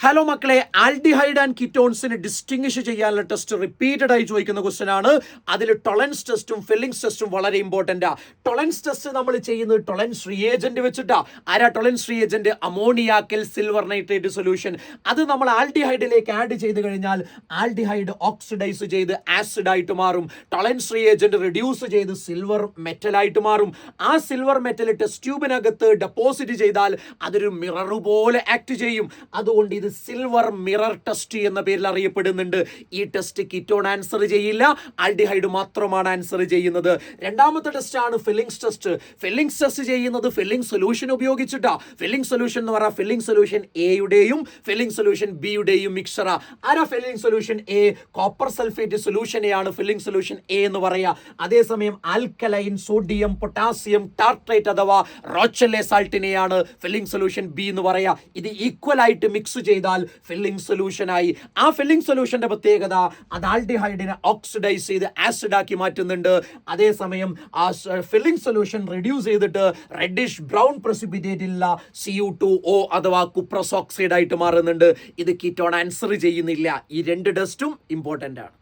Hello മക്കളെ, aldehyde and കീറ്റോൺസിനെ distinguish ചെയ്യാനുള്ള test repeated ആയി ചോദിക്കുന്ന ക്വസ്റ്റൻ ആണ്. അതിൽ ടൊളൻസ് ടെസ്റ്റും ഫില്ലിങ്സ് ടെസ്റ്റും വളരെ ഇമ്പോർട്ടൻ്റ് ആ. ടൊളൻസ് ടെസ്റ്റ് നമ്മൾ ചെയ്യുന്നത് ടൊളൻസ് റിയേജന്റ് വെച്ചിട്ടാ. ആരാ Tollens reagent? Ammoniacal silver nitrate solution. അത് നമ്മൾ ആൽഡിഹൈഡിലേക്ക് ആഡ് ചെയ്ത് കഴിഞ്ഞാൽ ആൽഡിഹൈഡ് ഓക്സിഡൈസ് ചെയ്ത് ആസിഡ് ആയിട്ട് മാറും. ടൊളൻസ് റിയേജന്റ് റിഡ്യൂസ് ചെയ്ത് സിൽവർ മെറ്റലായിട്ട് മാറും. ആ സിൽവർ മെറ്റൽ ടെസ്റ്റ് ട്യൂബിനകത്ത് ഡെപ്പോസിറ്റ് ചെയ്താൽ അതൊരു മിറർ പോലെ ആക്ട് ചെയ്യും. അതുകൊണ്ട് ഇത് സിൽവർ മിറർ ടെസ്റ്റ് എന്ന പേരിൽ അറിയപ്പെടുന്നുണ്ട്. ഈ ടെസ്റ്റ് കീറ്റോൺ ആൻസർ ചെയ്യില്ല, ആൽഡിഹൈഡ് മാത്രമാണ് ആൻസർ ചെയ്യുന്നത്. രണ്ടാമത്തെ ടെസ്റ്റ് ആണ് ഫില്ലിങ്സ് ടെസ്റ്റ്. ഫില്ലിങ്സ് ടെസ്റ്റ് ചെയ്യുന്നത് ഫില്ലിംഗ് സൊല്യൂഷൻ ഉപയോഗിച്ചിട്ടാ. ഫില്ലിംഗ് സൊല്യൂഷൻ എന്ന് പറഞ്ഞാൽ ഫില്ലിംഗ് സൊല്യൂഷൻ എയുടെയും ഫില്ലിംഗ് സൊല്യൂഷൻ ബിയുടെയും മിക്സറാ. ആരാ Fehling solution A? Copper sulphate സൊല്യൂഷനെയാണ് ഫില്ലിംഗ് സൊല്യൂഷൻ എ എന്ന് പറയുക. അതേസമയം ആൽക്കലൈൻ, സോഡിയം, പൊട്ടാസ്യം ടാർട്രേറ്റ് അഥവാ റോച്ചലെ സാൾട്ടിനെയാണ് ഫില്ലിംഗ് സൊല്യൂഷൻ ബി എന്ന് പറയുക. ഇത് ഈക്വൽ ആയിട്ട് മിക്സ് ചെയ്താൽ ഫില്ലിംഗ് സൊല്യൂഷനായി. ആ ഫില്ലിംഗ് സൊല്യൂഷന്റെ പ്രത്യേകത അത് ആൽഡിഹൈഡിനെ ഓക്സിഡൈസ് ചെയ്ത് ആസിഡ് ആക്കി മാറ്റുന്നുണ്ട്. അതേസമയം ആ ഫില്ലിംഗ് സൊല്യൂഷൻ റിഡ്യൂസ് ചെയ്തിട്ട് റെഡിഷ് ബ്രൗൺ പ്രസിപ്പിറ്റേറ്റ് ഉള്ള Cu2O അഥവാ കുപ്രസ് ഓക്സൈഡ് ആയിട്ട് മാറുന്നുണ്ട്. ഇത് കീറ്റോൺ ആൻസർ ചെയ്യുന്നില്ല. ഈ രണ്ട് ടെസ്റ്റും ഇമ്പോർട്ടൻ്റ് ആണ്.